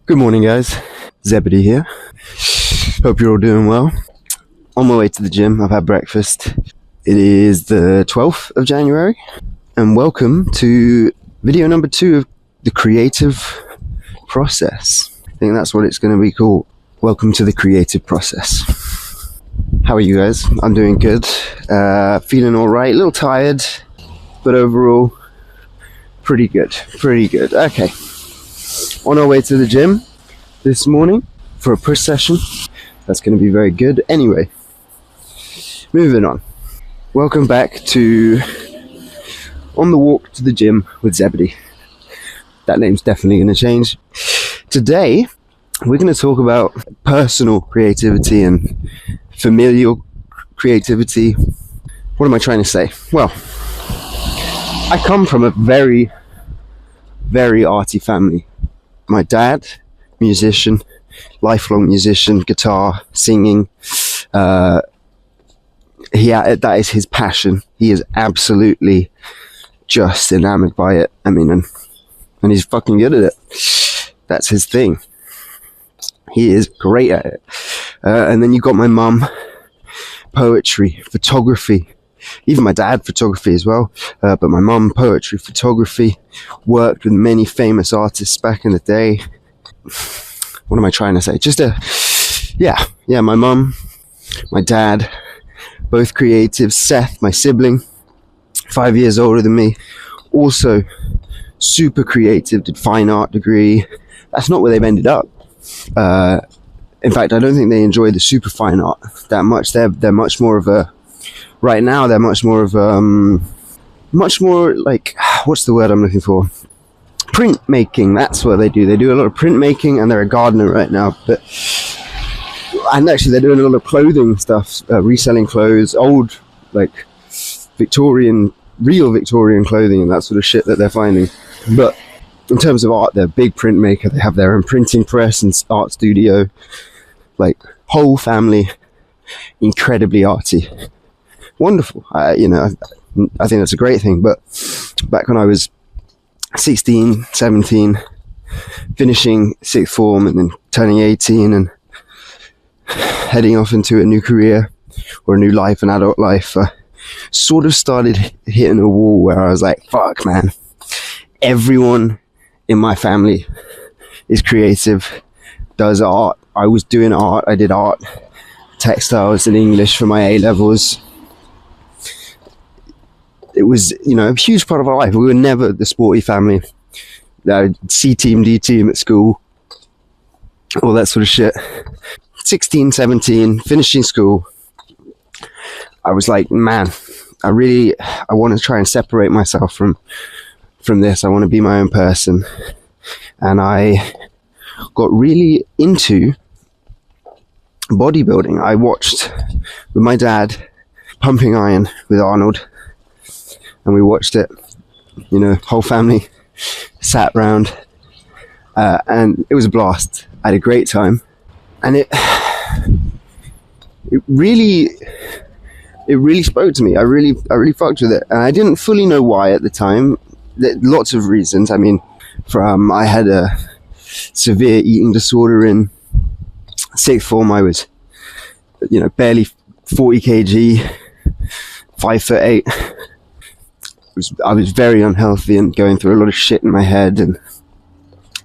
Good morning, guys. Zebedee here. Hope you're all doing well. On my way to the gym, I've had breakfast. It is the 12th of January, and welcome to video number 2 of the Creative Process. I think that's what it's going to be called. Welcome to the Creative Process. How are you guys? I'm doing good. Feeling all right. A little tired, but overall, pretty good. Okay. On our way to the gym this morning for a push session. That's going to be very good. Anyway, moving on. Welcome back to On the Walk to the Gym with Zebedee. That name's definitely going to change. Today, we're going to talk about personal creativity and familial creativity. What am I trying to say? Well, I come from a very, very arty family. My dad, musician, lifelong musician, guitar, singing. That is his passion. He is absolutely just enamored by it. I mean, and he's fucking good at it. That's his thing. He is great at it. And then you got my mum, poetry, photography. Even my dad, photography as well. But my mum, poetry, photography. Worked with many famous artists back in the day. What am I trying to say? My mum, my dad, both creatives. Seth, my sibling, 5 years older than me, also super creative, did fine art degree. That's not where they've ended up. In fact, I don't think they enjoy the super fine art that much. They're much more of a, right now they're much more like, what's the word I'm looking for? Printmaking. That's what they do. They do a lot of printmaking, and they're a gardener right now. And actually, they're doing a lot of clothing stuff, reselling clothes, old, like real Victorian clothing, and that sort of shit that they're finding. But in terms of art, they're a big printmaker. They have their own printing press and art studio. Like, whole family, incredibly arty. Wonderful. I think that's a great thing. But back when I was 16, 17, finishing sixth form and then turning 18 and heading off into a new career or a new life, an adult life, sort of started hitting a wall where I was like, fuck, man. Everyone in my family is creative, does art. I was doing art. I did art, textiles and English for my A-levels. It was, a huge part of our life. We were never the sporty family. C team, D team at school, all that sort of shit. 16, 17, finishing school. I was like, man, I want to try and separate myself from this. I want to be my own person. And I got really into bodybuilding. I watched with my dad Pumping Iron with Arnold. And we watched it, whole family sat round, and it was a blast. I had a great time, and it really spoke to me. I really fucked with it, and I didn't fully know why at the time. There lots of reasons. I mean, I had a severe eating disorder in sixth form. I was, barely 40 kg, 5'8". I was very unhealthy and going through a lot of shit in my head and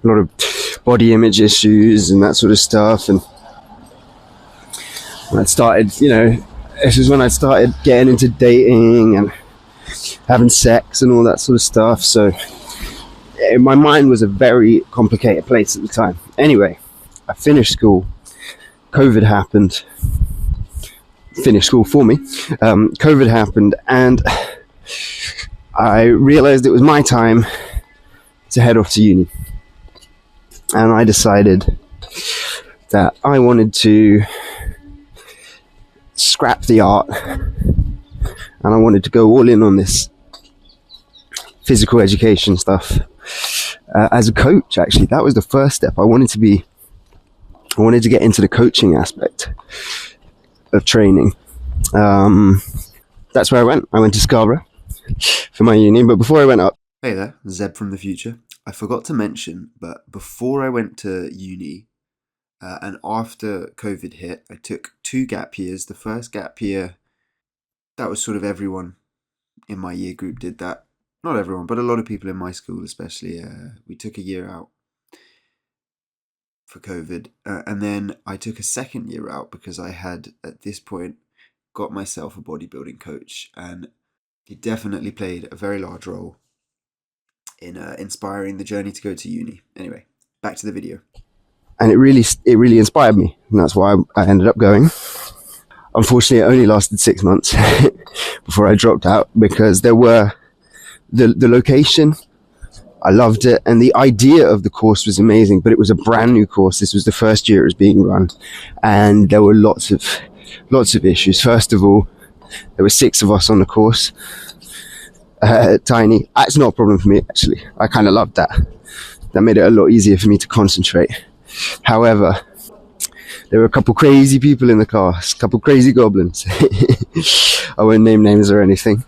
a lot of body image issues and that sort of stuff. And when I started, this is when I started getting into dating and having sex and all that sort of stuff. So my mind was a very complicated place at the time. Anyway, I finished school. COVID happened. Finished school for me. COVID happened, and I realized it was my time to head off to uni. And I decided that I wanted to scrap the art, and I wanted to go all in on this physical education stuff. As a coach, actually, that was the first step. I wanted to get into the coaching aspect of training. That's where I went. I went to Scarborough for my uni, but before I went up... Hey there, Zeb from the future. I forgot to mention, but before I went to uni and after COVID hit, I took 2 gap years. The first gap year, that was sort of everyone in my year group did that. Not everyone, but a lot of people in my school especially. We took a year out for COVID. And then I took a second year out because I had, at this point, got myself a bodybuilding coach. And he definitely played a very large role in inspiring the journey to go to uni. Anyway, back to the video. And it really inspired me. And that's why I ended up going. Unfortunately, it only lasted 6 months before I dropped out because there were the location. I loved it, and the idea of the course was amazing, but it was a brand new course. This was the first year it was being run, and there were lots of issues. First of all, there were 6 of us on the course. Tiny. It's not a problem for me, actually. I kind of loved that. That made it a lot easier for me to concentrate. However, there were a couple crazy people in the class, a couple crazy goblins. I won't name names or anything,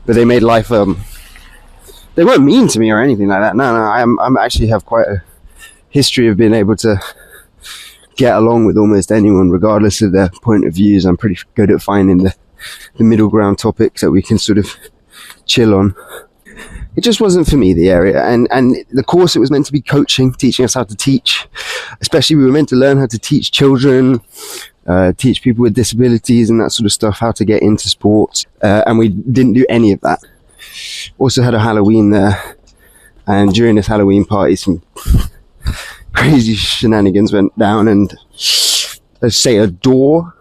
but they made life they weren't mean to me or anything like that. No, I'm actually have quite a history of being able to get along with almost anyone, regardless of their point of views. I'm pretty good at finding the middle ground topics that we can sort of chill on. It just wasn't for me, the area. And the course, it was meant to be coaching, teaching us how to teach. Especially we were meant to learn how to teach children, teach people with disabilities and that sort of stuff, how to get into sports. And we didn't do any of that. Also had a Halloween there, and during this Halloween party some crazy shenanigans went down, and let's say a door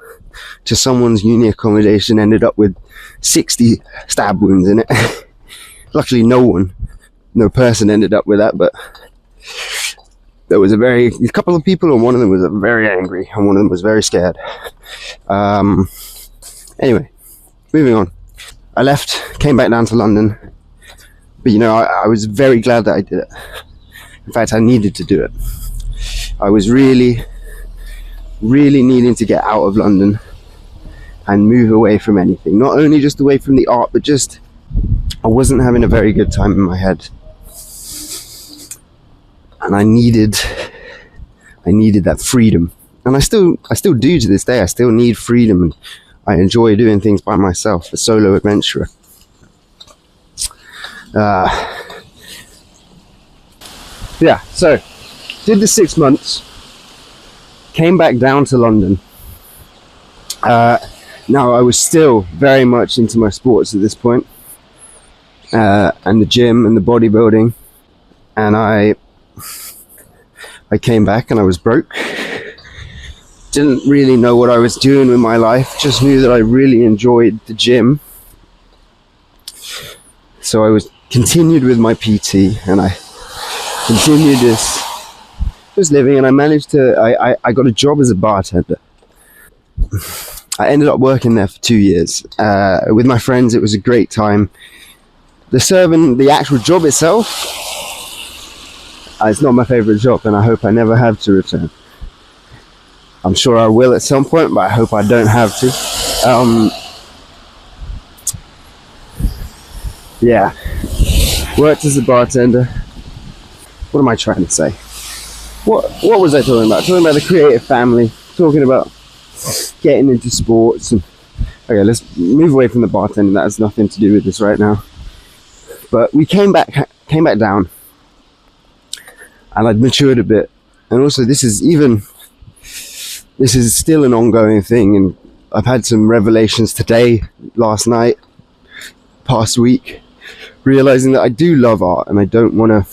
to someone's uni accommodation ended up with 60 stab wounds in it. Luckily no person ended up with that, but there was a couple of people, and one of them was very angry and one of them was very scared. Anyway, moving on. I left, came back down to London, but I was very glad that I did it. In fact, I needed to do it. I was really needing to get out of London and move away from anything. Not only just away from the art, but just, I wasn't having a very good time in my head. And I needed that freedom. And I still do to this day. I still need freedom, and I enjoy doing things by myself, a solo adventurer. So did the 6 months, came back down to London. Now I was still very much into my sports at this point, and the gym and the bodybuilding, and I came back and I was broke. Didn't really know what I was doing with my life, just knew that I really enjoyed the gym. So I continued with my PT, and I continued this living, and I managed to, I got a job as a bartender. I ended up working there for 2 years. With my friends, it was a great time. The actual job itself, it's not my favourite job, and I hope I never have to return. I'm sure I will at some point, but I hope I don't have to. Worked as a bartender. What am I trying to say? What was I talking about? Talking about the creative family. Talking about getting into sports. And okay, let's move away from the bartending. That has nothing to do with this right now. But we came back down, and I'd matured a bit. And also, this is still an ongoing thing, and I've had some revelations today, last night, past week, realizing that I do love art, and I don't want to.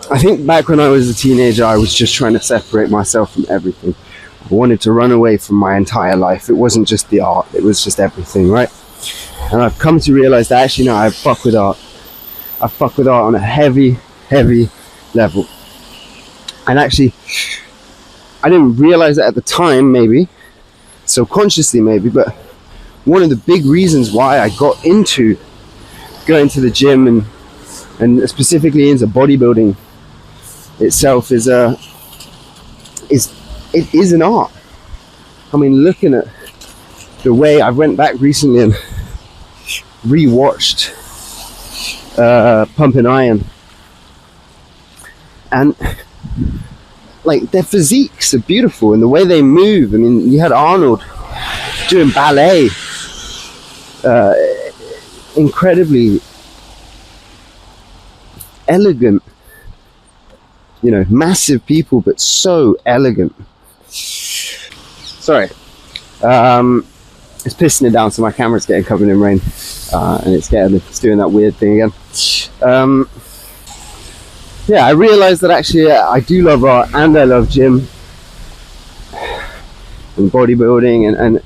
I think back when I was a teenager, I was just trying to separate myself from everything. I wanted to run away from my entire life. It wasn't just the art, it was just everything, right? And I've come to realize that actually no, I fuck with art. I fuck with art on a heavy level. And actually, I didn't realize that at the time, maybe, subconsciously maybe, but one of the big reasons why I got into going to the gym and specifically into bodybuilding itself is an art. I mean, looking at the way I went back recently and rewatched Pumping Iron, and like their physiques are beautiful and the way they move. I mean, you had Arnold doing ballet, incredibly elegant, you know, massive people, but so elegant. Sorry, it's pissing it down, so my camera's getting covered in rain, and it's doing that weird thing again. Yeah, I realised that actually I do love art and I love gym and bodybuilding, and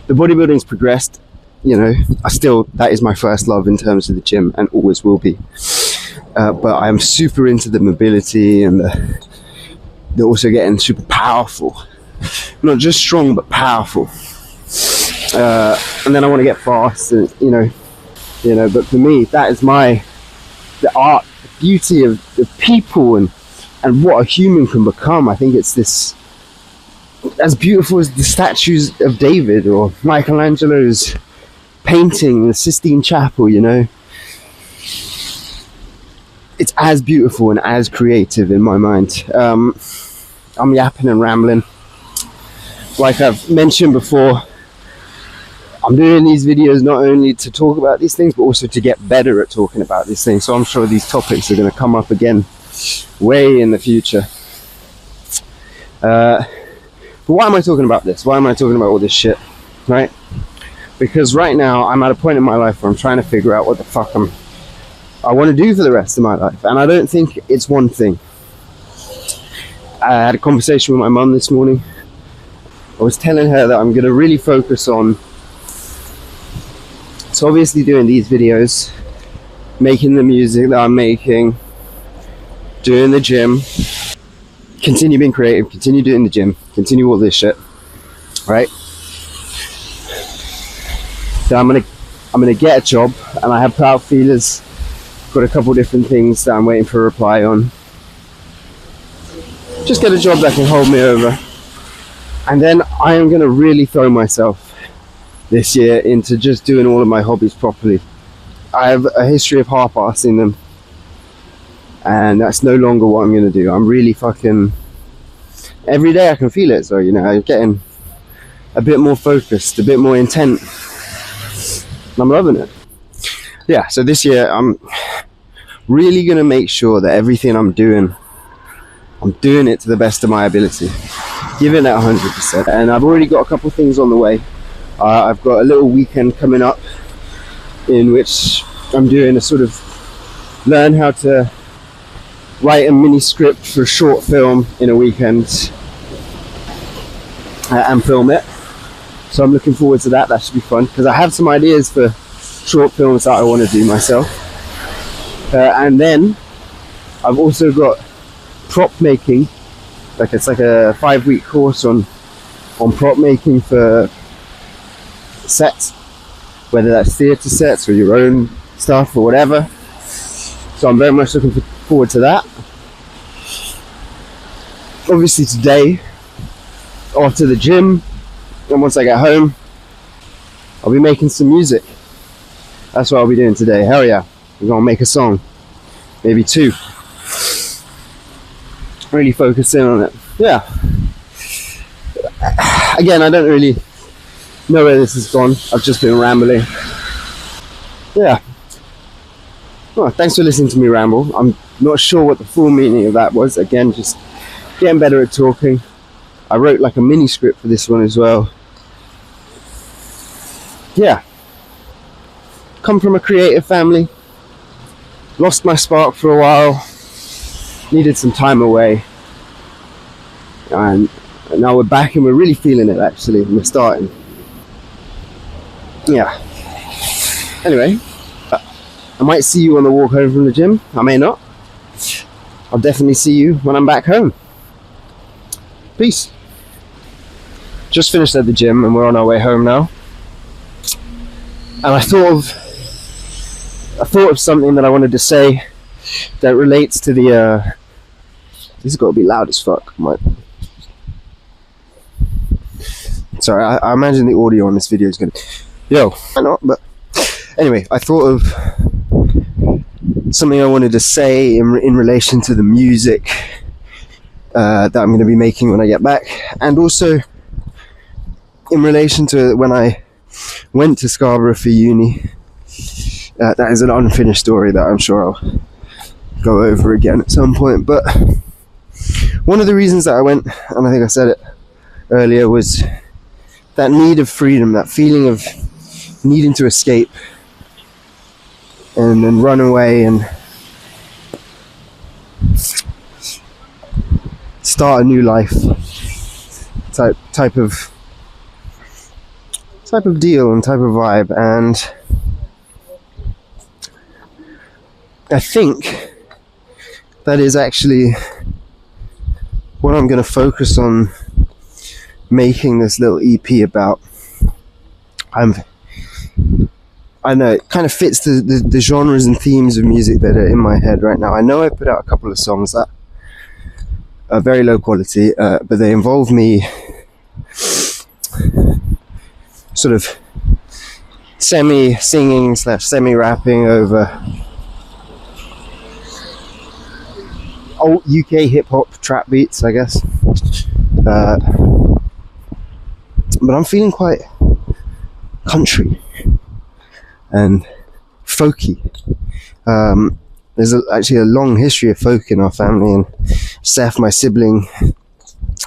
the bodybuilding's progressed. You know, that is my first love in terms of the gym and always will be. But I'm super into the mobility, and they're also getting super powerful. Not just strong, but powerful. And then I want to get fast, and you know. But for me, that is the art, the beauty of the people, and what a human can become. I think it's this, as beautiful as the statues of David or Michelangelo's painting in the Sistine Chapel. You know, it's as beautiful and as creative in my mind. I'm yapping and rambling. Like I've mentioned before, I'm doing these videos not only to talk about these things, but also to get better at talking about these things. So I'm sure these topics are going to come up again way in the future. But why am I talking about this? Why am I talking about all this shit? Right? Because right now I'm at a point in my life where I'm trying to figure out what the fuck I want to do for the rest of my life. And I don't think it's one thing. I had a conversation with my mum this morning. I was telling her that I'm going to really focus on, so obviously doing these videos, making the music that I'm making, doing the gym, continue being creative, continue doing the gym, continue all this shit, right? So I'm gonna get a job, and I have put out feelers, got a couple different things that I'm waiting for a reply on. Just get a job that can hold me over. And then I am going to really throw myself this year into just doing all of my hobbies properly. I have a history of half-assing them, and that's no longer what I'm going to do. I'm really fucking... Every day I can feel it, so, you know, I'm getting a bit more focused, a bit more intent. I'm loving it. Yeah, so this year I'm really going to make sure that everything I'm doing it to the best of my ability. Giving it 100%, and I've already got a couple of things on the way. I've got a little weekend coming up in which I'm doing a sort of learn how to write a mini script for a short film in a weekend and film it. So I'm looking forward to that. That should be fun, because I have some ideas for short films that I want to do myself. And then I've also got prop making. It's like a 5-week course on prop making for sets, whether that's theatre sets or your own stuff or whatever. So I'm very much looking forward to that. Obviously today, after the gym, and once I get home, I'll be making some music. That's what I'll be doing today. Hell yeah, we're gonna make a song, maybe 2. Really focus in on it. Yeah. Again, I don't really know where this has gone. I've just been rambling. Yeah. Well, thanks for listening to me ramble. I'm not sure what the full meaning of that was. Again, just getting better at talking. I wrote like a mini script for this one as well. Yeah. Come from a creative family. Lost my spark for a while. Needed some time away, and now we're back and we're really feeling it. Actually, we're starting. Yeah. Anyway, I might see you on the walk home from the gym. I may not. I'll definitely see you when I'm back home. Peace. Just finished at the gym and we're on our way home now. And I thought of something that I wanted to say that relates to the this has got to be loud as fuck. Sorry, I imagine the audio on this video is gonna... Yo, why not? But anyway, I thought of something I wanted to say in relation to the music that I'm going to be making when I get back, and also in relation to when I went to Scarborough for uni. That is an unfinished story that I'm sure I'll go over again at some point, but one of the reasons that I went, and I think I said it earlier, was that need of freedom, that feeling of needing to escape and run away and start a new life type of deal and type of vibe. And I think that is actually what I'm going to focus on making this little EP about. I know it kind of fits the genres and themes of music that are in my head right now. I know I put out a couple of songs that are very low quality, but they involve me sort of semi-singing / semi-rapping over old UK hip-hop trap beats, I guess. But I'm feeling quite country and folky. There's actually a long history of folk in our family, and Seth, my sibling,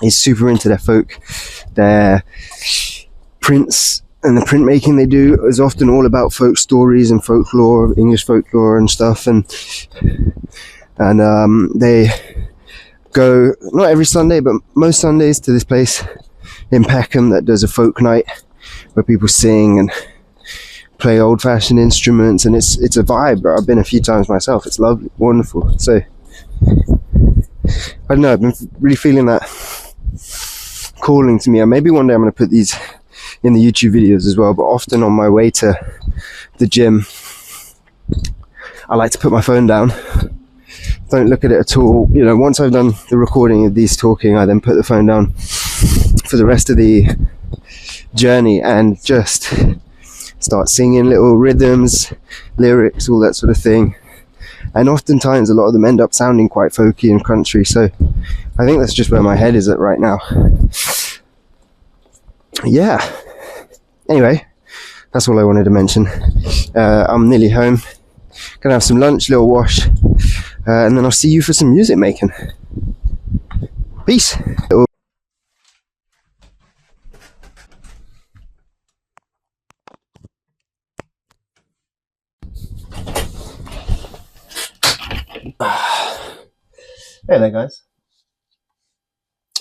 is super into their folk. Their prints and the printmaking they do is often all about folk stories and folklore, English folklore and stuff, and they go, not every Sunday, but most Sundays, to this place in Peckham that does a folk night where people sing and play old-fashioned instruments, and it's a vibe, bro. I've been a few times myself. It's lovely, wonderful. So I don't know, I've been really feeling that calling to me, and maybe one day I'm going to put these in the YouTube videos as well. But often on my way to the gym, I like to put my phone down, don't look at it at all. You know, once I've done the recording of these talking, I then put the phone down for the rest of the journey and just start singing little rhythms, lyrics, all that sort of thing. And oftentimes a lot of them end up sounding quite folky and country, so I think that's just where my head is at right now. Yeah, anyway, that's all I wanted to mention. I'm nearly home, gonna have some lunch, little wash, and then I'll see you for some music making. Peace. Hey there, guys.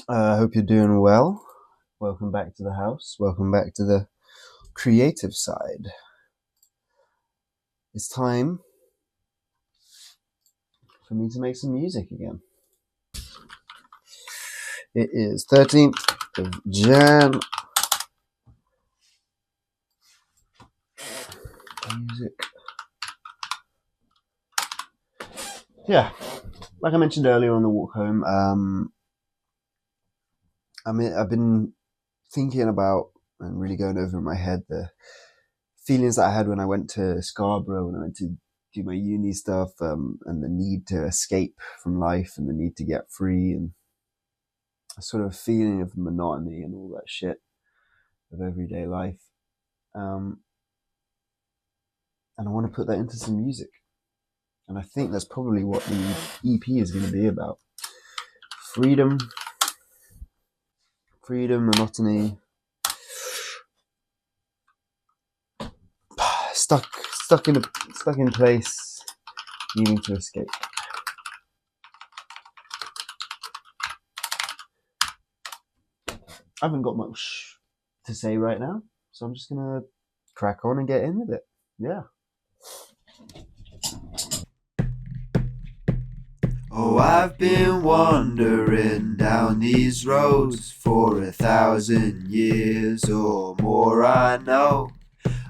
I hope you're doing well. Welcome back to the house. Welcome back to the creative side. It's time for me to make some music again. It is 13th of Jan. Music. Yeah, like I mentioned earlier on the walk home, I've been thinking about and really going over in my head the feelings that I had when I went to Scarborough, when I went to do my uni stuff, and the need to escape from life and the need to get free, and a sort of feeling of monotony and all that shit of everyday life. And I want to put that into some music. And I think that's probably what the EP is going to be about. Freedom, monotony, stuck in place, needing to escape. I haven't got much to say right now, so I'm just gonna crack on and get in with it. Yeah. Oh, I've been wandering down these roads for 1,000 years or more, I know.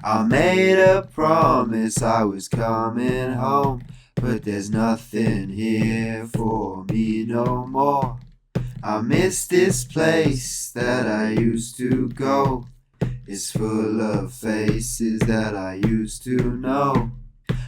I made a promise I was coming home, but there's nothing here for me no more. I miss this place that I used to go. It's full of faces that I used to know.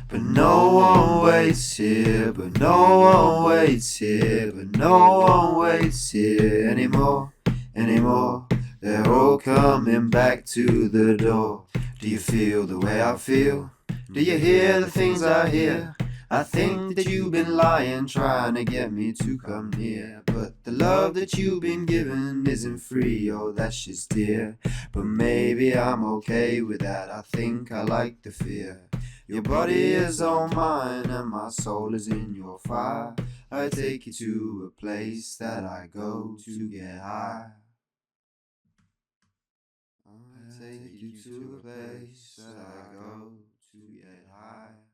But no one waits here, but no one waits here, but no one waits here anymore, anymore. They're all coming back to the door. Do you feel the way I feel? Do you hear the things I hear? I think that you've been lying, trying to get me to come near. But the love that you've been given isn't free, oh that's just dear. But maybe I'm okay with that, I think I like the fear. Your body is all mine and my soul is in your fire. I take you to a place that I go to get high. I take you to a place that I go to get high.